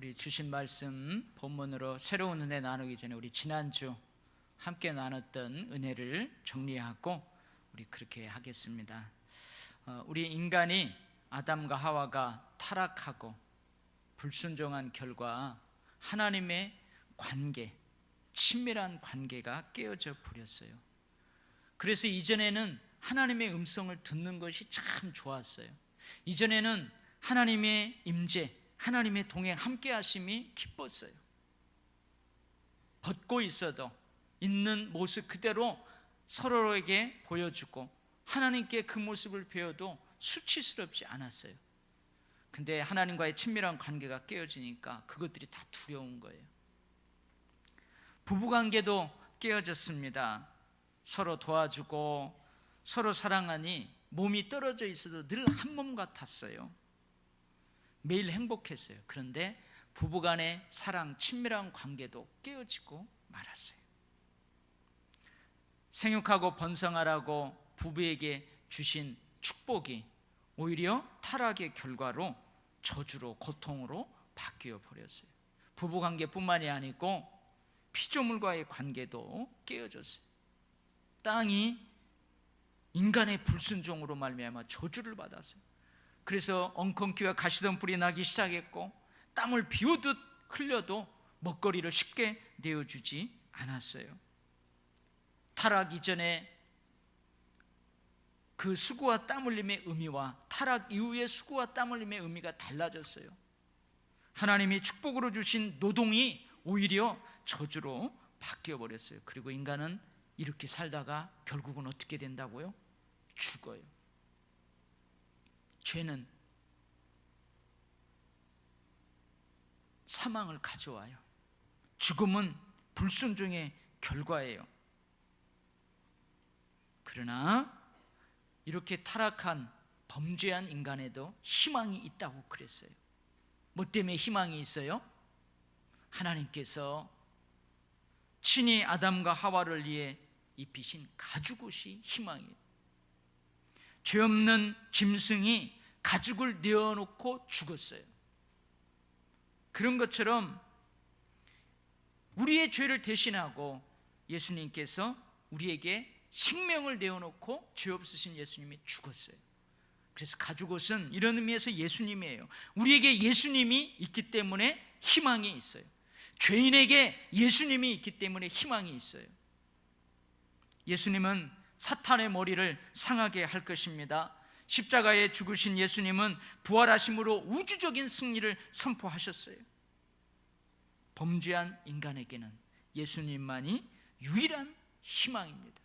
우리 주신 말씀 본문으로 새로운 은혜 나누기 전에 우리 지난주 함께 나눴던 은혜를 정리하고 우리 그렇게 하겠습니다. 우리 인간이 아담과 하와가 타락하고 불순종한 결과 하나님의 관계, 친밀한 관계가 깨어져 버렸어요. 그래서 이전에는 하나님의 음성을 듣는 것이 참 좋았어요. 이전에는 하나님의 임재, 하나님의 동행, 함께 하심이 기뻤어요. 벗고 있어도 있는 모습 그대로 서로에게 보여주고 하나님께 그 모습을 배워도 수치스럽지 않았어요. 근데 하나님과의 친밀한 관계가 깨어지니까 그것들이 다 두려운 거예요. 부부관계도 깨어졌습니다. 서로 도와주고 서로 사랑하니 몸이 떨어져 있어도 늘 한 몸 같았어요. 매일 행복했어요. 그런데 부부간의 사랑, 친밀한 관계도 깨어지고 말았어요. 생육하고 번성하라고 부부에게 주신 축복이 오히려 타락의 결과로 저주로, 고통으로 바뀌어 버렸어요. 부부관계뿐만이 아니고 피조물과의 관계도 깨어졌어요. 땅이 인간의 불순종으로 말미암아 저주를 받았어요. 그래서 엉겅퀴와 가시덤불이 나기 시작했고 땀을 비오듯 흘려도 먹거리를 쉽게 내어주지 않았어요. 타락 이전에 그 수고와 땀 흘림의 의미와 타락 이후의 수고와 땀 흘림의 의미가 달라졌어요. 하나님이 축복으로 주신 노동이 오히려 저주로 바뀌어 버렸어요. 그리고 인간은 이렇게 살다가 결국은 어떻게 된다고요? 죽어요. 죄는 사망을 가져와요. 죽음은 불순종의 결과예요. 그러나 이렇게 타락한 범죄한 인간에도 희망이 있다고 그랬어요. 뭐 때문에 희망이 있어요? 하나님께서 친히 아담과 하와를 위해 입히신 가죽옷이 희망이에요. 죄 없는 짐승이 가죽을 내어놓고 죽었어요. 그런 것처럼 우리의 죄를 대신하고 예수님께서 우리에게 생명을 내어놓고 죄 없으신 예수님이 죽었어요. 그래서 가죽옷은 이런 의미에서 예수님이에요. 우리에게 예수님이 있기 때문에 희망이 있어요. 죄인에게 예수님이 있기 때문에 희망이 있어요. 예수님은 사탄의 머리를 상하게 할 것입니다. 십자가에 죽으신 예수님은 부활하심으로 우주적인 승리를 선포하셨어요. 범죄한 인간에게는 예수님만이 유일한 희망입니다.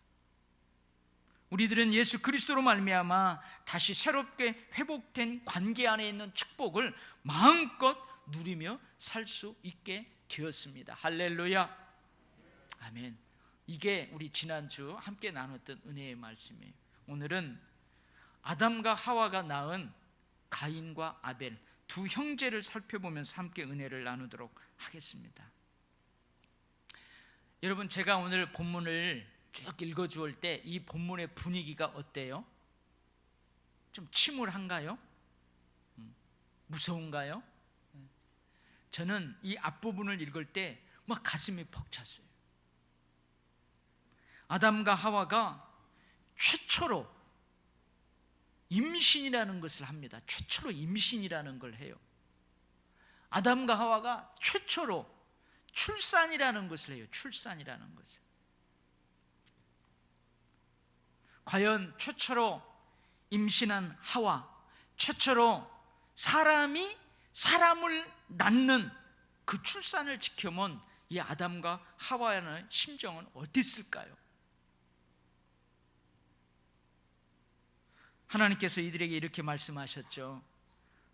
우리들은 예수 그리스도로 말미암아 다시 새롭게 회복된 관계 안에 있는 축복을 마음껏 누리며 살 수 있게 되었습니다. 할렐루야. 아멘. 이게 우리 지난주 함께 나눴던 은혜의 말씀이에요. 오늘은 아담과 하와가 낳은 가인과 아벨 두 형제를 살펴보면서 함께 은혜를 나누도록 하겠습니다. 여러분, 제가 오늘 본문을 쭉 읽어주올 때 이 본문의 분위기가 어때요? 좀 침울한가요? 무서운가요? 저는 이 앞부분을 읽을 때 막 가슴이 벅찼어요. 아담과 하와가 최초로 임신이라는 것을 합니다. 최초로 임신이라는 걸 해요. 아담과 하와가 최초로 출산이라는 것을 해요. 출산이라는 것을. 과연 최초로 임신한 하와, 최초로 사람이 사람을 낳는 그 출산을 지켜본 이 아담과 하와의 심정은 어땠을까요? 하나님께서 이들에게 이렇게 말씀하셨죠.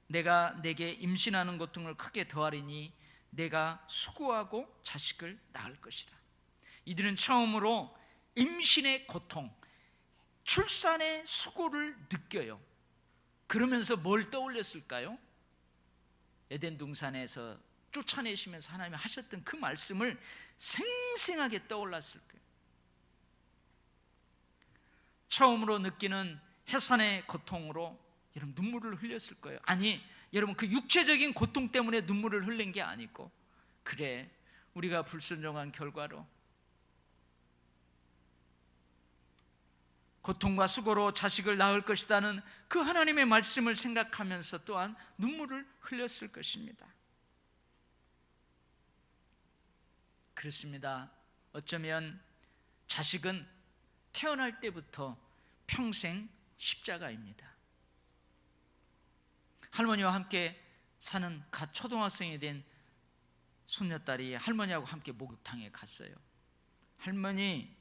내가 내게 임신하는 고통을 크게 더하리니 내가 수고하고 자식을 낳을 것이다. 이들은 처음으로 임신의 고통, 출산의 수고를 느껴요. 그러면서 뭘 떠올렸을까요? 에덴 동산에서 쫓아내시면서 하나님이 하셨던 그 말씀을 생생하게 떠올랐을 거예요. 처음으로 느끼는 해산의 고통으로 여러분 눈물을 흘렸을 거예요. 아니, 여러분, 그 육체적인 고통 때문에 눈물을 흘린 게 아니고, 그래, 우리가 불순종한 결과로 고통과 수고로 자식을 낳을 것이라는 그 하나님의 말씀을 생각하면서 또한 눈물을 흘렸을 것입니다. 그렇습니다. 어쩌면 자식은 태어날 때부터 평생 십자가입니다. 할머니와 함께 사는 갓 초등학생이 된 손녀딸이 할머니하고 함께 목욕탕에 갔어요. 할머니,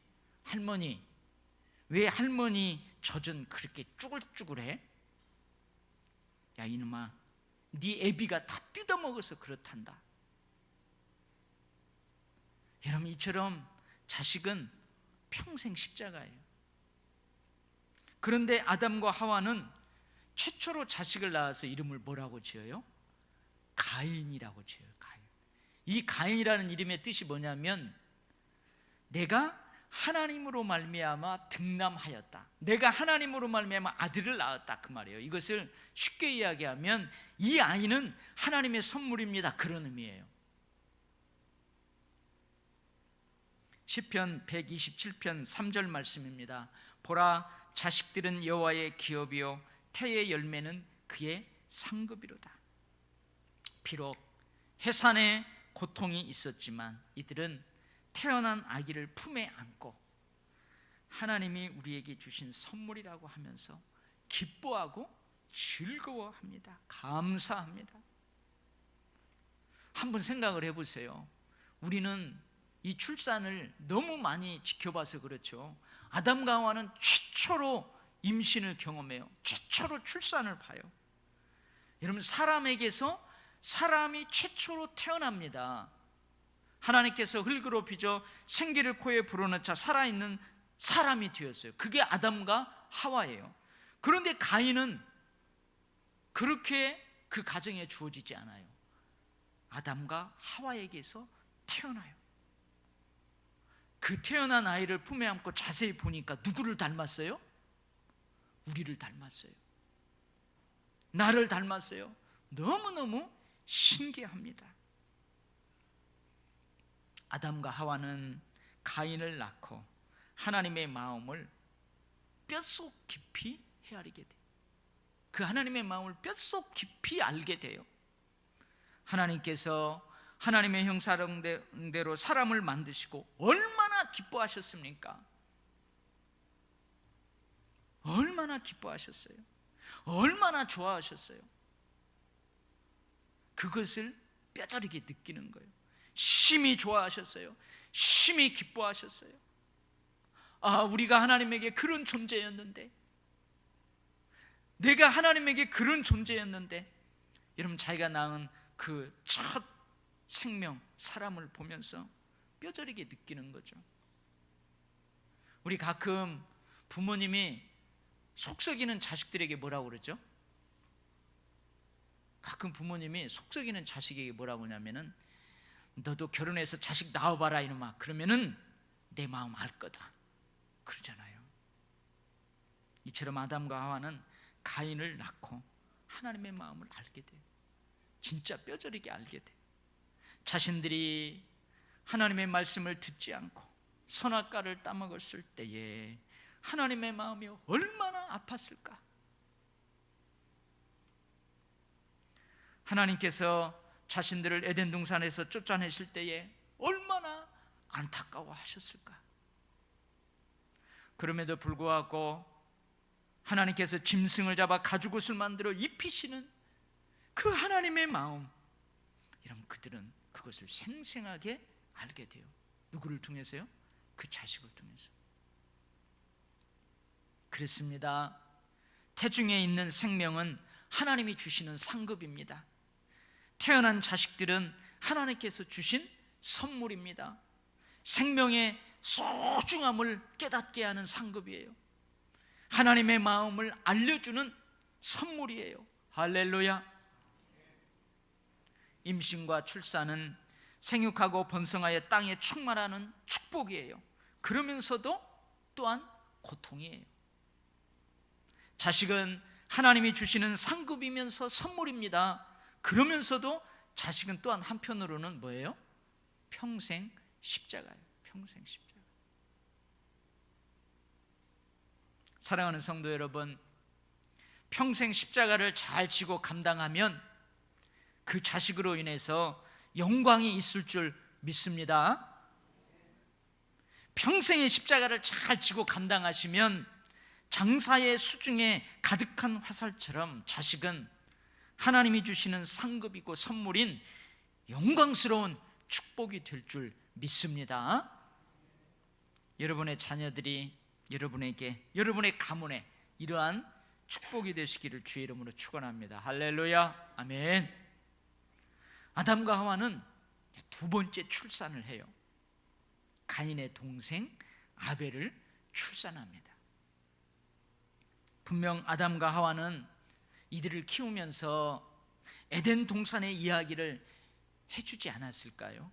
왜 할머니 젖은 그렇게 쭈글쭈글해? 야 이놈아, 네 애비가 다 뜯어먹어서 그렇단다. 여러분, 이처럼 자식은 평생 십자가예요. 그런데 아담과 하와는 최초로 자식을 낳아서 이름을 뭐라고 지어요? 가인이라고 지어요. 가인. 이 가인이라는 이름의 뜻이 뭐냐면, 내가 하나님으로 말미암아 등남하였다, 내가 하나님으로 말미암아 아들을 낳았다, 그 말이에요. 이것을 쉽게 이야기하면 이 아이는 하나님의 선물입니다, 그런 의미예요. 시편 127편 3절 말씀입니다. 보라, 자식들은 여호와의 기업이요 태의 열매는 그의 상급이로다. 비록 해산에 고통이 있었지만 이들은 태어난 아기를 품에 안고 하나님이 우리에게 주신 선물이라고 하면서 기뻐하고 즐거워합니다. 감사합니다. 한번 생각을 해보세요. 우리는 이 출산을 너무 많이 지켜봐서 그렇죠. 아담과 하와는 최초로 임신을 경험해요. 최초로 출산을 봐요. 여러분, 사람에게서 사람이 최초로 태어납니다. 하나님께서 흙으로 빚어 생기를 코에 불어넣자 살아있는 사람이 되었어요. 그게 아담과 하와예요. 그런데 가인은 그렇게 그 가정에 주어지지 않아요. 아담과 하와에게서 태어나요. 그 태어난 아이를 품에 안고 자세히 보니까 누구를 닮았어요? 우리를 닮았어요. 나를 닮았어요. 너무너무 신기합니다. 아담과 하와는 가인을 낳고 하나님의 마음을 뼛속 깊이 헤아리게 돼요. 그 하나님의 마음을 뼛속 깊이 알게 돼요. 하나님께서 하나님의 형상대로 사람을 만드시고 얼마나 기뻐하셨습니까? 얼마나 기뻐하셨어요? 얼마나 좋아하셨어요? 그것을 뼈저리게 느끼는 거예요. 심히 좋아하셨어요. 심히 기뻐하셨어요. 아, 우리가 하나님에게 그런 존재였는데, 내가 하나님에게 그런 존재였는데. 여러분, 자기가 낳은 그 첫 생명, 사람을 보면서 뼈저리게 느끼는 거죠. 우리 가끔 부모님이 속썩이는 자식들에게 뭐라고 그러죠? 가끔 부모님이 속썩이는 자식에게 뭐라고 하냐면은, 너도 결혼해서 자식 낳아봐라 이놈아, 그러면은 내 마음 알 거다, 그러잖아요. 이처럼 아담과 하와는 가인을 낳고 하나님의 마음을 알게 돼요. 진짜 뼈저리게 알게 돼요. 자신들이 하나님의 말씀을 듣지 않고 선악과를 따먹었을 때에 하나님의 마음이 얼마나 아팠을까. 하나님께서 자신들을 에덴 동산에서 쫓아내실 때에 얼마나 안타까워하셨을까. 그럼에도 불구하고 하나님께서 짐승을 잡아 가죽옷을 만들어 입히시는 그 하나님의 마음, 여러분, 그들은 그것을 생생하게 알게 돼요. 누구를 통해서요? 그 자식을 통해서. 그렇습니다. 태중에 있는 생명은 하나님이 주시는 상급입니다. 태어난 자식들은 하나님께서 주신 선물입니다. 생명의 소중함을 깨닫게 하는 상급이에요. 하나님의 마음을 알려주는 선물이에요. 할렐루야. 임신과 출산은 생육하고 번성하여 땅에 충만하는 축복이에요. 그러면서도 또한 고통이에요. 자식은 하나님이 주시는 상급이면서 선물입니다. 그러면서도 자식은 또한 한편으로는 뭐예요? 평생 십자가예요. 평생 십자가. 사랑하는 성도 여러분, 평생 십자가를 잘 지고 감당하면 그 자식으로 인해서 영광이 있을 줄 믿습니다. 평생의 십자가를 잘 지고 감당하시면 장사의 수중에 가득한 화살처럼 자식은 하나님이 주시는 상급이고 선물인 영광스러운 축복이 될 줄 믿습니다. 여러분의 자녀들이 여러분에게, 여러분의 가문에 이러한 축복이 되시기를 주의 이름으로 축원합니다. 할렐루야, 아멘. 아담과 하와는 두 번째 출산을 해요. 가인의 동생 아벨을 출산합니다. 분명 아담과 하와는 이들을 키우면서 에덴 동산의 이야기를 해주지 않았을까요?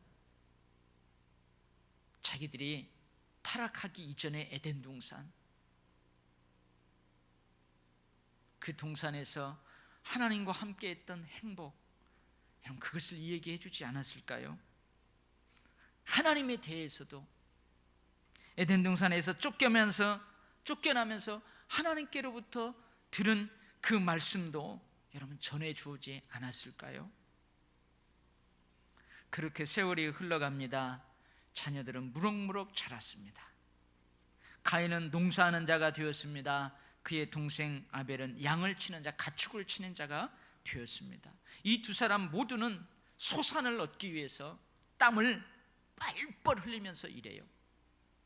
자기들이 타락하기 이전의 에덴 동산, 그 동산에서 하나님과 함께 했던 행복, 여러분 그것을 이야기해 주지 않았을까요? 하나님에 대해서도 에덴 동산에서 쫓겨나면서 하나님께로부터 들은 그 말씀도 여러분 전해 주지 않았을까요? 그렇게 세월이 흘러갑니다. 자녀들은 무럭무럭 자랐습니다. 가인은 농사하는 자가 되었습니다. 그의 동생 아벨은 양을 치는 자, 가축을 치는 자가 되었습니다. 이 두 사람 모두는 소산을 얻기 위해서 땀을 뻘뻘 흘리면서 일해요.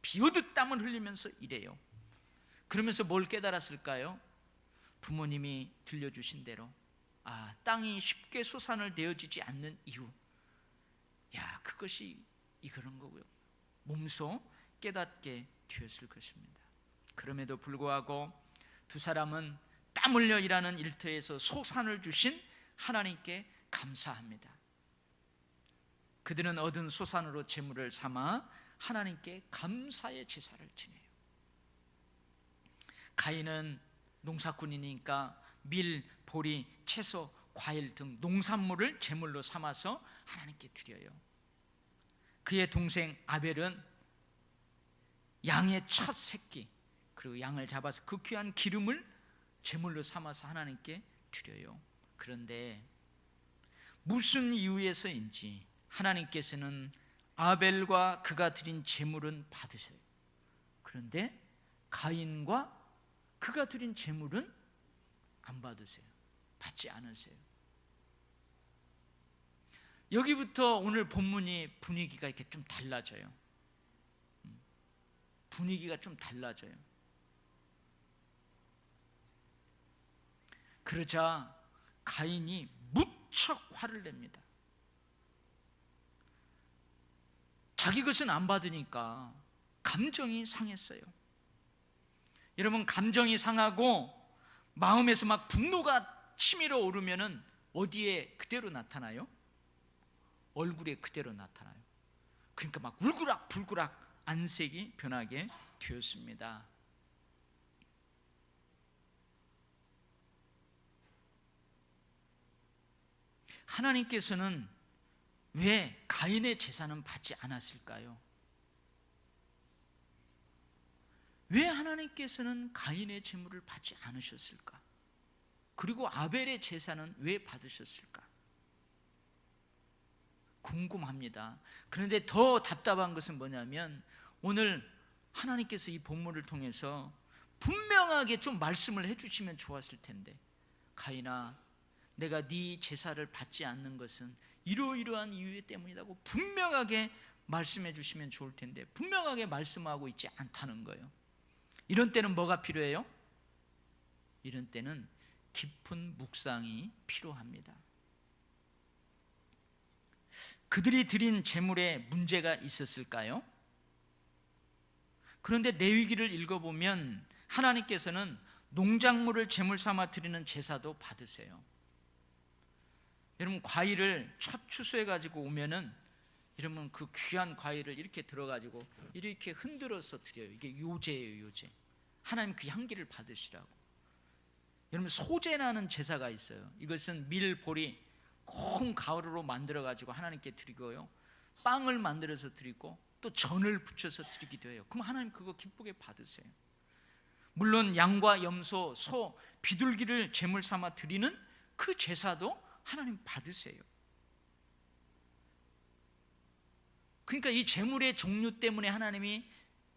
비오듯 땀을 흘리면서 일해요. 그러면서 뭘 깨달았을까요? 부모님이 들려주신 대로 땅이 쉽게 소산을 내어지지 않는 이유, 그것이 그런 거고요. 몸소 깨닫게 되었을 것입니다. 그럼에도 불구하고 두 사람은 땀 흘려 일하는 일터에서 소산을 주신 하나님께 감사합니다. 그들은 얻은 소산으로 제물을 삼아 하나님께 감사의 제사를 지내요. 가인은 농사꾼이니까 밀, 보리, 채소, 과일 등 농산물을 제물로 삼아서 하나님께 드려요. 그의 동생 아벨은 양의 첫 새끼, 그리고 양을 잡아서 그 귀한 기름을 제물로 삼아서 하나님께 드려요. 그런데 무슨 이유에서인지 하나님께서는 아벨과 그가 드린 제물은 받으셔요. 그런데 가인과 그가 드린 제물은 안 받으세요. 받지 않으세요. 여기부터 오늘 본문이 분위기가 이렇게 좀 달라져요. 분위기가 좀 달라져요. 그러자 가인이 무척 화를 냅니다. 자기 것은 안 받으니까 감정이 상했어요. 여러분, 감정이 상하고 마음에서 막 분노가 치밀어 오르면은 어디에 그대로 나타나요? 얼굴에 그대로 나타나요. 그러니까 막 울그락불그락 안색이 변하게 되었습니다. 하나님께서는 왜 가인의 제사는 받지 않았을까요? 왜 하나님께서는 가인의 제물을 받지 않으셨을까? 그리고 아벨의 제사는 왜 받으셨을까? 궁금합니다. 그런데 더 답답한 것은 뭐냐면 오늘 하나님께서 이 본문을 통해서 분명하게 좀 말씀을 해주시면 좋았을 텐데, 가인아, 내가 네 제사를 받지 않는 것은 이러이러한 이유 때문이라고 분명하게 말씀해 주시면 좋을 텐데 분명하게 말씀하고 있지 않다는 거예요. 이런 때는 뭐가 필요해요? 이런 때는 깊은 묵상이 필요합니다. 그들이 드린 제물에 문제가 있었을까요? 그런데 레위기를 읽어보면 하나님께서는 농작물을 제물 삼아 드리는 제사도 받으세요. 여러분, 과일을 첫 추수해 가지고 오면은 여러분 그 귀한 과일을 이렇게 들어가지고 이렇게 흔들어서 드려요. 이게 요제예요, 요제. 하나님 그 향기를 받으시라고. 여러분, 소제나는 제사가 있어요. 이것은 밀, 보리, 콩 가루로 만들어 가지고 하나님께 드리고요, 빵을 만들어서 드리고 또 전을 부쳐서 드리기도 해요. 그럼 하나님 그거 기쁘게 받으세요. 물론 양과 염소, 소, 비둘기를 제물 삼아 드리는 그 제사도 하나님 받으세요. 그러니까 이 제물의 종류 때문에 하나님이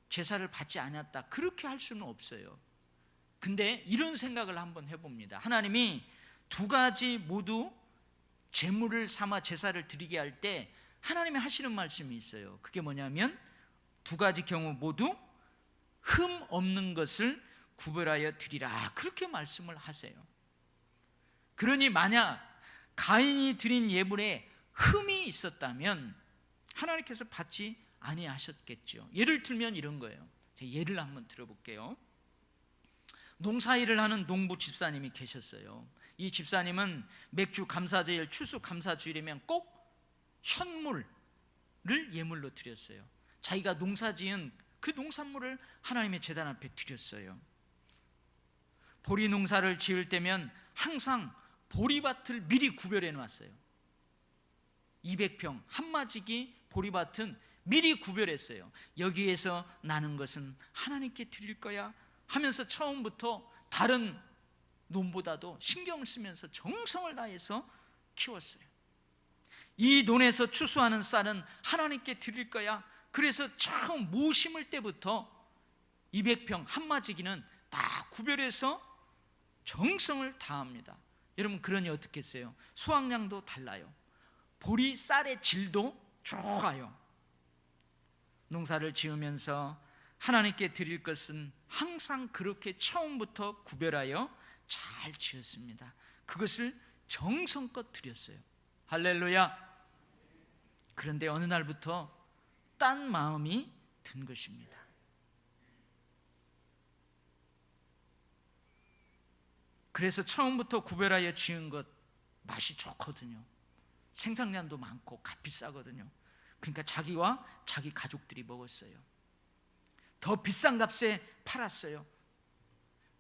제사를 받지 않았다, 그렇게 할 수는 없어요. 근데 이런 생각을 한번 해봅니다. 하나님이 두 가지 모두 제물을 삼아 제사를 드리게 할 때 하나님이 하시는 말씀이 있어요. 그게 뭐냐면 두 가지 경우 모두 흠 없는 것을 구별하여 드리라, 그렇게 말씀을 하세요. 그러니 만약 가인이 드린 예물에 흠이 있었다면 하나님께서 받지 아니하셨겠죠. 예를 들면 이런 거예요. 제가 예를 한번 들어볼게요. 농사일을 하는 농부 집사님이 계셨어요. 이 집사님은 맥주 감사주일, 추수 감사주일이면 꼭 현물을 예물로 드렸어요. 자기가 농사지은 그 농산물을 하나님의 제단 앞에 드렸어요. 보리 농사를 지을 때면 항상 보리밭을 미리 구별해 놨어요. 200평 한마지기 보리밭은 미리 구별했어요. 여기에서 나는 것은 하나님께 드릴 거야 하면서 처음부터 다른 논보다도 신경을 쓰면서 정성을 다해서 키웠어요. 이 논에서 추수하는 쌀은 하나님께 드릴 거야. 그래서 처음 모 심을 때부터 200평 한마지기는 다 구별해서 정성을 다합니다. 여러분, 그러니 어떻겠어요? 수확량도 달라요. 보리 쌀의 질도 좋아요. 농사를 지으면서 하나님께 드릴 것은 항상 그렇게 처음부터 구별하여 잘 지었습니다. 그것을 정성껏 드렸어요. 할렐루야. 그런데 어느 날부터 딴 마음이 든 것입니다. 그래서 처음부터 구별하여 지은 것 맛이 좋거든요. 생산량도 많고 값이 싸거든요. 그러니까 자기와 자기 가족들이 먹었어요. 더 비싼 값에 팔았어요.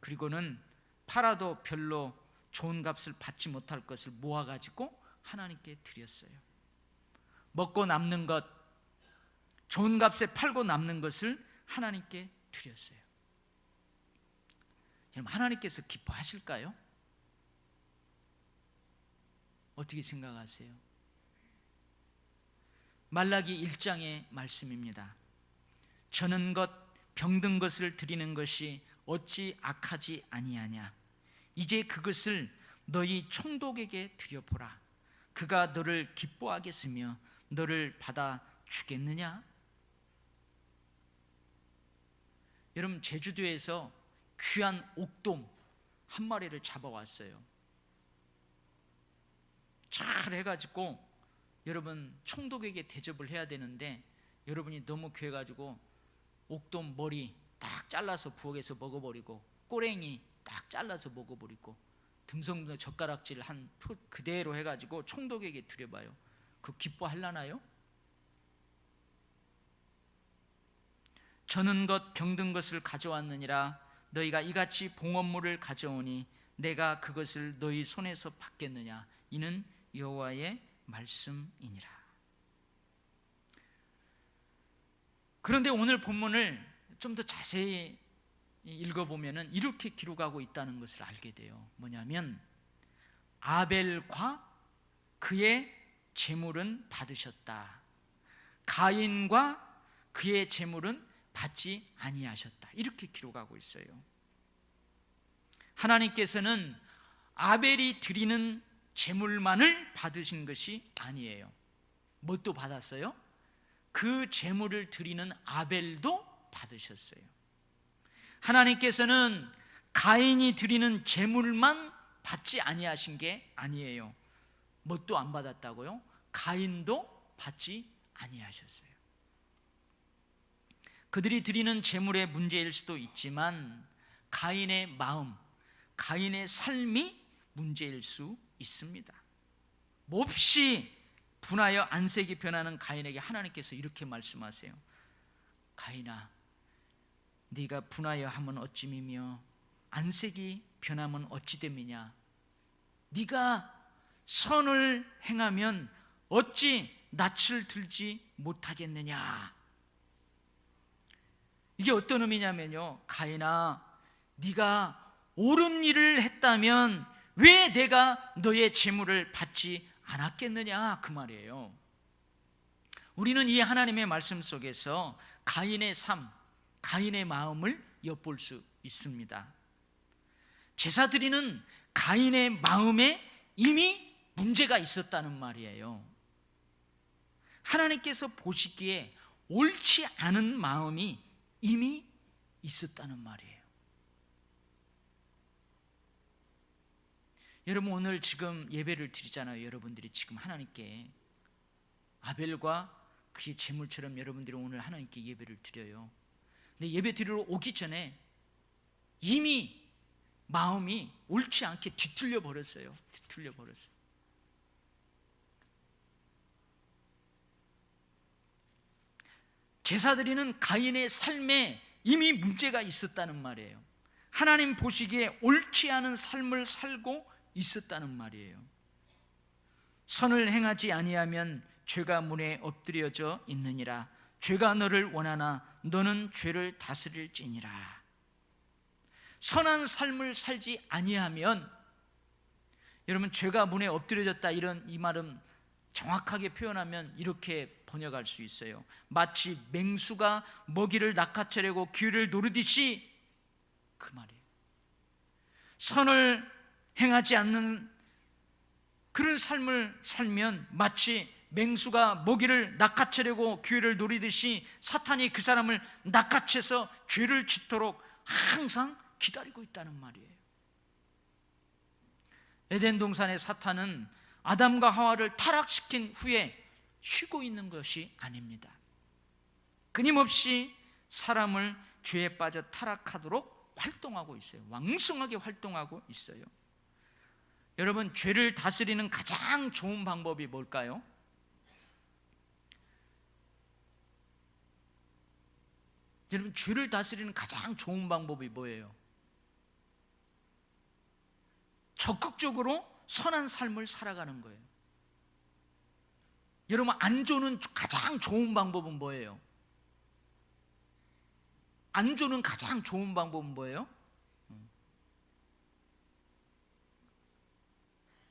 그리고는 팔아도 별로 좋은 값을 받지 못할 것을 모아가지고 하나님께 드렸어요. 먹고 남는 것, 좋은 값에 팔고 남는 것을 하나님께 드렸어요. 여러분, 하나님께서 기뻐하실까요? 어떻게 생각하세요? 말라기 1장의 말씀입니다. 저는 것 병든 것을 드리는 것이 어찌 악하지 아니하냐. 이제 그것을 너희 총독에게 드려보라. 그가 너를 기뻐하겠으며 너를 받아주겠느냐. 여러분, 제주도에서 귀한 옥돔 한 마리를 잡아왔어요. 잘 해가지고 여러분 총독에게 대접을 해야 되는데, 여러분이 너무 귀해가지고 옥돔 머리 딱 잘라서 부엌에서 먹어버리고, 꼬랭이 딱 잘라서 먹어버리고, 듬성듬성 젓가락질 한 그대로 해가지고 총독에게 드려봐요. 그거 기뻐하려나요? 저는 것 병든 것을 가져왔느니라. 너희가 이같이 봉헌물을 가져오니 내가 그것을 너희 손에서 받겠느냐. 이는 여호와의 말씀이니라. 그런데 오늘 본문을 좀 더 자세히 읽어보면 이렇게 기록하고 있다는 것을 알게 돼요. 뭐냐면 아벨과 그의 제물은 받으셨다, 가인과 그의 제물은 받지 아니하셨다, 이렇게 기록하고 있어요. 하나님께서는 아벨이 드리는 제물만을 받으신 것이 아니에요. 뭣도 받았어요? 그 제물을 드리는 아벨도 받으셨어요. 하나님께서는 가인이 드리는 제물만 받지 아니하신 게 아니에요. 뭣도 안 받았다고요? 가인도 받지 아니하셨어요. 그들이 드리는 제물의 문제일 수도 있지만 가인의 마음, 가인의 삶이 문제일 수 있습니다. 몹시 분하여 안색이 변하는 가인에게 하나님께서 이렇게 말씀하세요. 가인아, 네가 분하여 하면 어찌미며 안색이 변하면 어찌 됨이냐? 네가 선을 행하면 어찌 낯을 들지 못하겠느냐? 이게 어떤 의미냐면요, 가인아, 네가 옳은 일을 했다면 왜 내가 너의 재물을 받지 않았겠느냐, 그 말이에요. 우리는 이 하나님의 말씀 속에서 가인의 삶, 가인의 마음을 엿볼 수 있습니다. 제사 드리는 가인의 마음에 이미 문제가 있었다는 말이에요. 하나님께서 보시기에 옳지 않은 마음이 이미 있었다는 말이에요. 여러분, 오늘 지금 예배를 드리잖아요. 여러분들이 지금 하나님께 아벨과 그의 제물처럼 여러분들이 오늘 하나님께 예배를 드려요. 근데 예배 드리러 오기 전에 이미 마음이 옳지 않게 뒤틀려 버렸어요. 제사 드리는 가인의 삶에 이미 문제가 있었다는 말이에요. 하나님 보시기에 옳지 않은 삶을 살고 있었다는 말이에요. 선을 행하지 아니하면 죄가 문에 엎드려져 있느니라. 죄가 너를 원하나 너는 죄를 다스릴지니라. 선한 삶을 살지 아니하면, 여러분, 죄가 문에 엎드려졌다, 이 말은 정확하게 표현하면 이렇게 번역할 수 있어요. 마치 맹수가 먹이를 낚아채려고 기회를 노리듯이, 그 말이에요. 선을 행하지 않는 그런 삶을 살면 마치 맹수가 먹이를 낚아채려고 기회를 노리듯이 사탄이 그 사람을 낚아채서 죄를 짓도록 항상 기다리고 있다는 말이에요. 에덴 동산의 사탄은 아담과 하와를 타락시킨 후에 쉬고 있는 것이 아닙니다. 끊임없이 사람을 죄에 빠져 타락하도록 활동하고 있어요. 왕성하게 활동하고 있어요. 여러분, 죄를 다스리는 가장 좋은 방법이 뭘까요? 여러분, 죄를 다스리는 가장 좋은 방법이 뭐예요? 적극적으로 선한 삶을 살아가는 거예요. 여러분, 안조는 가장 좋은 방법은 뭐예요? 안조는 가장 좋은 방법은 뭐예요?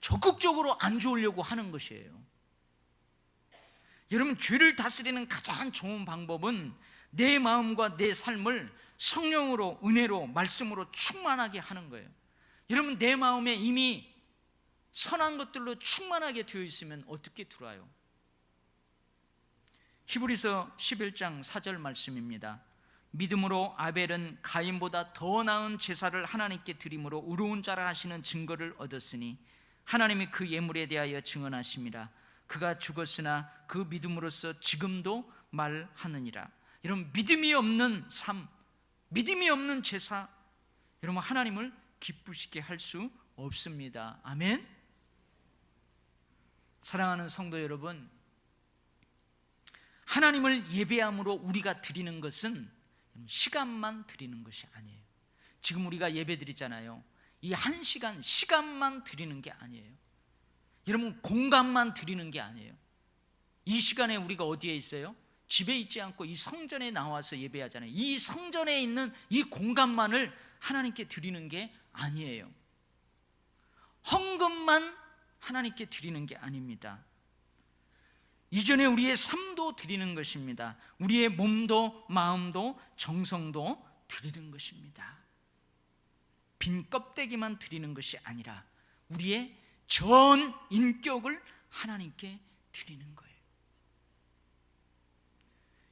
적극적으로 안 좋으려고 하는 것이에요. 여러분, 죄를 다스리는 가장 좋은 방법은 내 마음과 내 삶을 성령으로, 은혜로, 말씀으로 충만하게 하는 거예요. 여러분, 내 마음에 이미 선한 것들로 충만하게 되어 있으면 어떻게 들어와요? 히브리서 11장 4절 말씀입니다. 믿음으로 아벨은 가인보다 더 나은 제사를 하나님께 드림으로 의로운 자라 하시는 증거를 얻었으니 하나님이 그 예물에 대하여 증언하심이라. 그가 죽었으나 그 믿음으로써 지금도 말하느니라. 여러분, 믿음이 없는 삶, 믿음이 없는 제사, 여러분, 하나님을 기쁘시게 할 수 없습니다. 아멘. 사랑하는 성도 여러분, 하나님을 예배함으로 우리가 드리는 것은 시간만 드리는 것이 아니에요. 지금 우리가 예배 드리잖아요. 이 한 시간만 드리는 게 아니에요. 여러분, 공간만 드리는 게 아니에요. 이 시간에 우리가 어디에 있어요? 집에 있지 않고 이 성전에 나와서 예배하잖아요. 이 성전에 있는 이 공간만을 하나님께 드리는 게 아니에요. 헌금만 하나님께 드리는 게 아닙니다. 이전에 우리의 삶도 드리는 것입니다. 우리의 몸도 마음도 정성도 드리는 것입니다. 빈 껍데기만 드리는 것이 아니라 우리의 전 인격을 하나님께 드리는 거예요.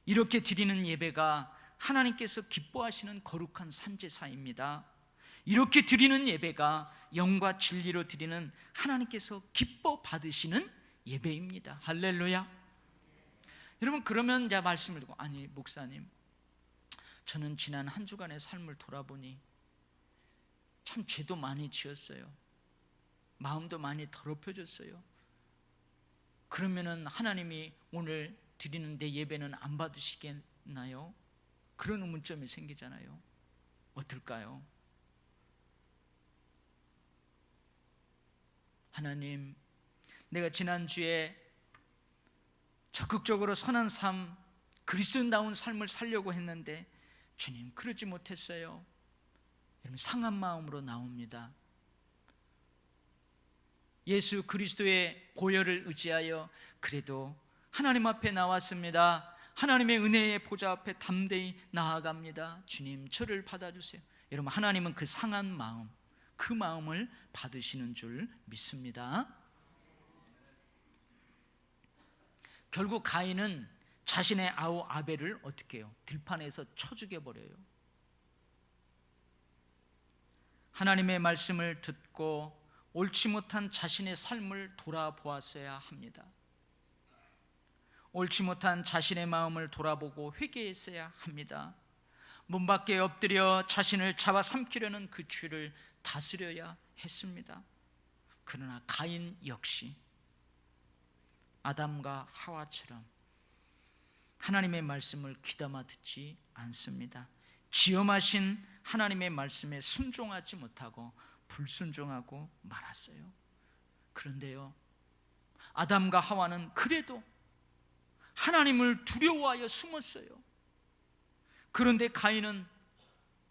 이렇게 드리는 예배가 하나님께서 기뻐하시는 거룩한 산제사입니다. 이렇게 드리는 예배가 영과 진리로 드리는 하나님께서 기뻐 받으시는 예배입니다. 할렐루야. 여러분, 그러면 제가 말씀을 듣고, 아니 목사님, 저는 지난 한 주간의 삶을 돌아보니 참 죄도 많이 지었어요. 마음도 많이 더럽혀졌어요. 그러면은 하나님이 오늘 드리는 내 예배는 안 받으시겠나요? 그런 의문점이 생기잖아요. 어떨까요? 하나님, 내가 지난주에 적극적으로 선한 삶, 그리스도인다운 삶을 살려고 했는데 주님, 그러지 못했어요. 여러분, 상한 마음으로 나옵니다. 예수 그리스도의 보혈을 의지하여 그래도 하나님 앞에 나왔습니다. 하나님의 은혜의 보좌 앞에 담대히 나아갑니다. 주님, 저를 받아주세요. 여러분, 하나님은 그 상한 마음, 그 마음을 받으시는 줄 믿습니다. 결국 가인은 자신의 아우 아벨을 어떻게 해요? 들판에서 쳐 죽여버려요. 하나님의 말씀을 듣고 옳지 못한 자신의 삶을 돌아보았어야 합니다. 옳지 못한 자신의 마음을 돌아보고 회개했어야 합니다. 문 밖에 엎드려 자신을 잡아삼키려는 그 죄를 다스려야 했습니다. 그러나 가인 역시 아담과 하와처럼 하나님의 말씀을 귀담아 듣지 않습니다. 지엄하신 하나님의 말씀에 순종하지 못하고 불순종하고 말았어요. 그런데요, 아담과 하와는 그래도 하나님을 두려워하여 숨었어요. 그런데 가인은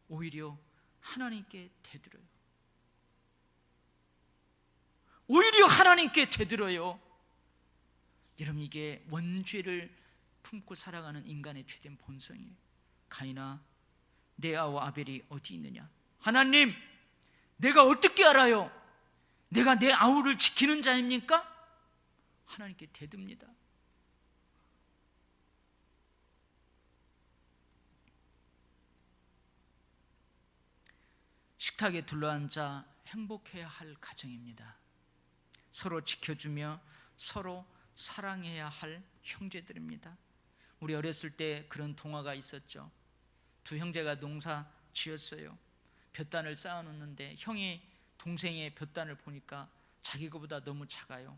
오히려 하나님께 대들어요. 오히려 하나님께 대들어요. 여러분, 이게 원죄를 품고 살아가는 인간의 죄된 본성이에요. 가인아, 내 아우 아벨이 어디 있느냐? 하나님, 내가 어떻게 알아요? 내가 내 아우를 지키는 자입니까? 하나님께 대듭니다. 식탁에 둘러앉아 행복해야 할 가정입니다. 서로 지켜주며 서로 사랑해야 할 형제들입니다. 우리 어렸을 때 그런 동화가 있었죠. 두 형제가 농사 지었어요. 볕단을 쌓아놓는데 형이 동생의 볕단을 보니까 자기 거보다 너무 작아요.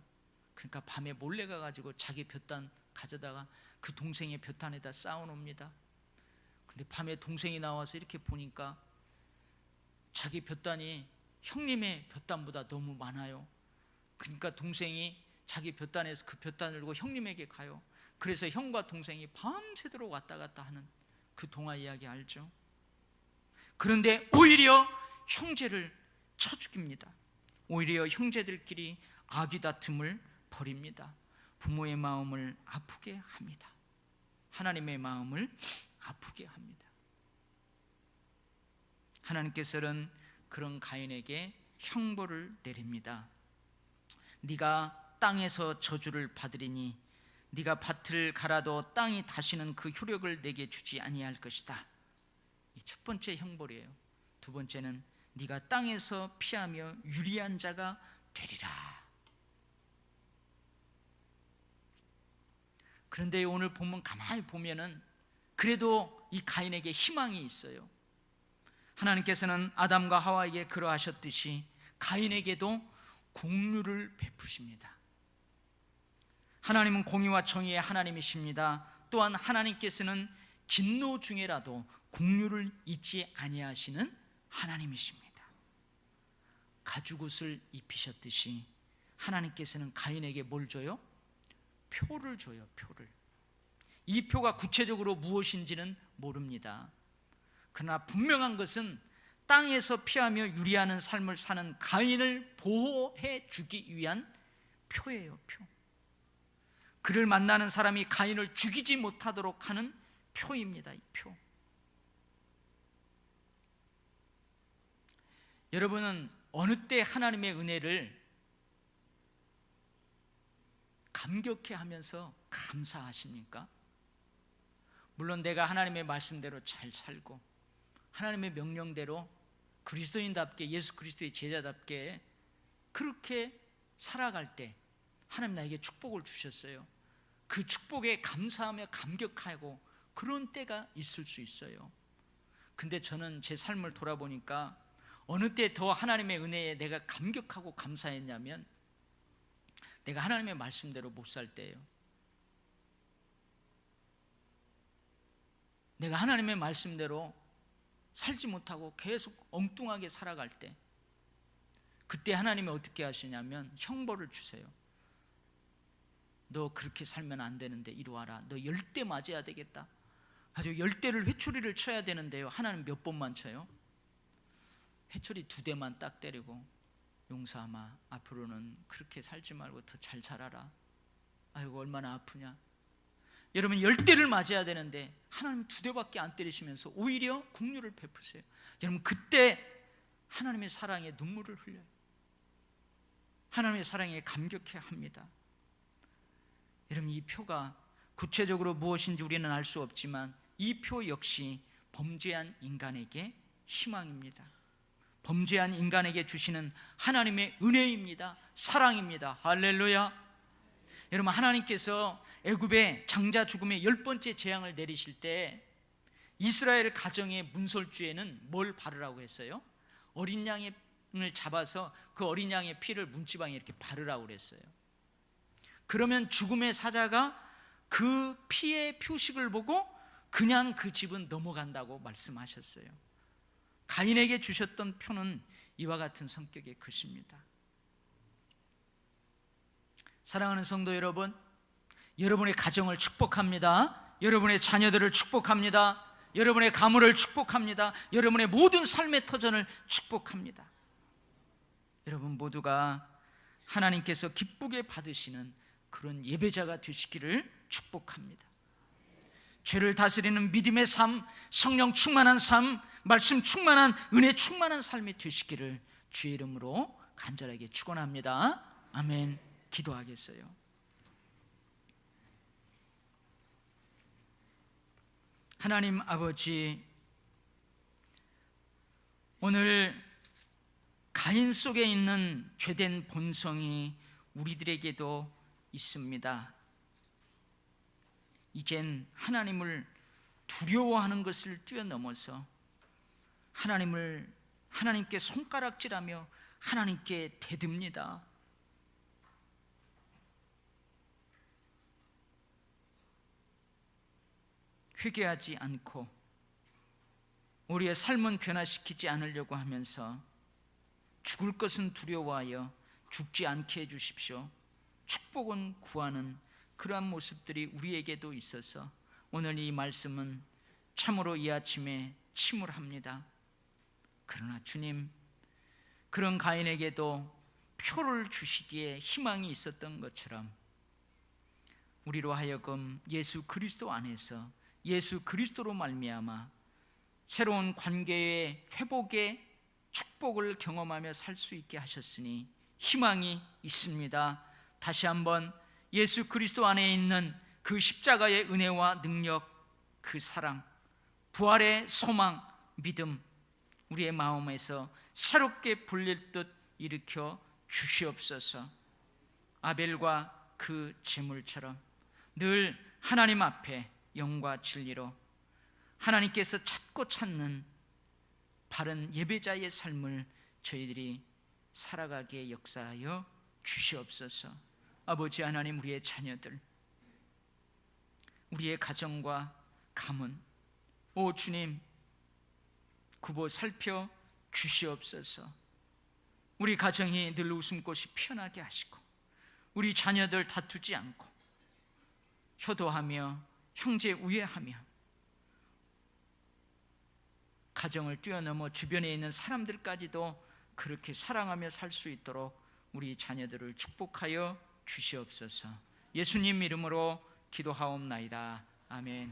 그러니까 밤에 몰래 가가지고 자기 볕단 가져다가 그 동생의 볕단에다 쌓아놓습니다. 근데 밤에 동생이 나와서 이렇게 보니까 자기 볕단이 형님의 볕단보다 너무 많아요. 그러니까 동생이 자기 볕단에서 그 볕단을 들고 형님에게 가요. 그래서 형과 동생이 밤새도록 왔다 갔다 하는 그 동화 이야기 알죠? 그런데 오히려 형제를 쳐 죽입니다. 오히려 형제들끼리 아귀다툼을 벌입니다. 부모의 마음을 아프게 합니다. 하나님의 마음을 아프게 합니다. 하나님께서는 그런 가인에게 형벌을 내립니다. 네가 땅에서 저주를 받으리니 네가 밭을 갈아도 땅이 다시는 그 효력을 내게 주지 아니할 것이다. 이 첫 번째 형벌이에요. 두 번째는 네가 땅에서 피하며 유리한 자가 되리라. 그런데 오늘 본문 가만히 보면은 그래도 이 가인에게 희망이 있어요. 하나님께서는 아담과 하와에게 그러하셨듯이 가인에게도 공유를 베푸십니다. 하나님은 공의와 정의의 하나님이십니다. 또한 하나님께서는 진노 중에라도 공유를 잊지 아니하시는 하나님이십니다. 가죽옷을 입히셨듯이 하나님께서는 가인에게 뭘 줘요? 표를 줘요. 표를. 이 표가 구체적으로 무엇인지는 모릅니다. 그러나 분명한 것은 땅에서 피하며 유리하는 삶을 사는 가인을 보호해 주기 위한 표예요. 표. 그를 만나는 사람이 가인을 죽이지 못하도록 하는 표입니다. 이 표. 여러분은 어느 때 하나님의 은혜를 감격해 하면서 감사하십니까? 물론 내가 하나님의 말씀대로 잘 살고 하나님의 명령대로 그리스도인답게 예수 그리스도의 제자답게 그렇게 살아갈 때 하나님 나에게 축복을 주셨어요. 그 축복에 감사하며 감격하고 그런 때가 있을 수 있어요. 근데 저는 제 삶을 돌아보니까 어느 때 더 하나님의 은혜에 내가 감격하고 감사했냐면 내가 하나님의 말씀대로 못 살 때예요. 내가 하나님의 말씀대로 살지 못하고 계속 엉뚱하게 살아갈 때, 그때 하나님이 어떻게 하시냐면 형벌을 주세요. 너 그렇게 살면 안 되는데 이리 와라. 너 10대 맞아야 되겠다. 아주 10대를 회초리를 쳐야 되는데요, 하나님 몇 번만 쳐요? 회초리 2대만 딱 때리고, 용사마 앞으로는 그렇게 살지 말고 더 잘 살아라. 아이고 얼마나 아프냐. 여러분 10대를 맞아야 되는데 하나님 2대밖에 안 때리시면서 오히려 긍휼을 베푸세요. 여러분 그때 하나님의 사랑에 눈물을 흘려요. 하나님의 사랑에 감격해야 합니다. 여러분 이 표가 구체적으로 무엇인지 우리는 알 수 없지만 이 표 역시 범죄한 인간에게 희망입니다. 범죄한 인간에게 주시는 하나님의 은혜입니다. 사랑입니다. 할렐루야. 여러분 하나님께서 애굽의 장자 죽음의 10번째 재앙을 내리실 때 이스라엘 가정의 문설주에는 뭘 바르라고 했어요? 어린 양을 잡아서 그 어린 양의 피를 문지방에 이렇게 바르라고 그랬어요. 그러면 죽음의 사자가 그 피의 표식을 보고 그냥 그 집은 넘어간다고 말씀하셨어요. 가인에게 주셨던 표는 이와 같은 성격의 것입니다. 사랑하는 성도 여러분, 여러분의 가정을 축복합니다. 여러분의 자녀들을 축복합니다. 여러분의 가문을 축복합니다. 여러분의 모든 삶의 터전을 축복합니다. 여러분 모두가 하나님께서 기쁘게 받으시는 그런 예배자가 되시기를 축복합니다. 죄를 다스리는 믿음의 삶, 성령 충만한 삶, 말씀 충만한, 은혜 충만한 삶이 되시기를 주의 이름으로 간절하게 축원합니다. 아멘. 기도하겠어요. 하나님 아버지, 오늘 가인 속에 있는 죄된 본성이 우리들에게도 있습니다. 이젠 하나님을 두려워하는 것을 뛰어넘어서 하나님께 손가락질하며 하나님께 대듭니다. 회개하지 않고 우리의 삶은 변화시키지 않으려고 하면서 죽을 것은 두려워하여 죽지 않게 해주십시오. 축복은 구하는 그러한 모습들이 우리에게도 있어서 오늘 이 말씀은 참으로 이 아침에 침울합니다. 그러나 주님, 그런 가인에게도 표를 주시기에 희망이 있었던 것처럼 우리로 하여금 예수 그리스도 안에서 예수 그리스도로 말미암아 새로운 관계의 회복의 축복을 경험하며 살 수 있게 하셨으니 희망이 있습니다. 다시 한번 예수 그리스도 안에 있는 그 십자가의 은혜와 능력, 그 사랑, 부활의 소망, 믿음 우리의 마음에서 새롭게 불릴 듯 일으켜 주시옵소서. 아벨과 그 제물처럼 늘 하나님 앞에 영과 진리로 하나님께서 찾고 찾는 바른 예배자의 삶을 저희들이 살아가게 역사하여 주시옵소서. 아버지 하나님, 우리의 자녀들, 우리의 가정과 가문, 오 주님 굽어 살펴 주시옵소서. 우리 가정이 늘 웃음꽃이 피어나게 하시고 우리 자녀들 다투지 않고 효도하며 형제 우애하며 가정을 뛰어넘어 주변에 있는 사람들까지도 그렇게 사랑하며 살 수 있도록 우리 자녀들을 축복하여 주시옵소서. 예수님 이름으로 기도하옵나이다. 아멘.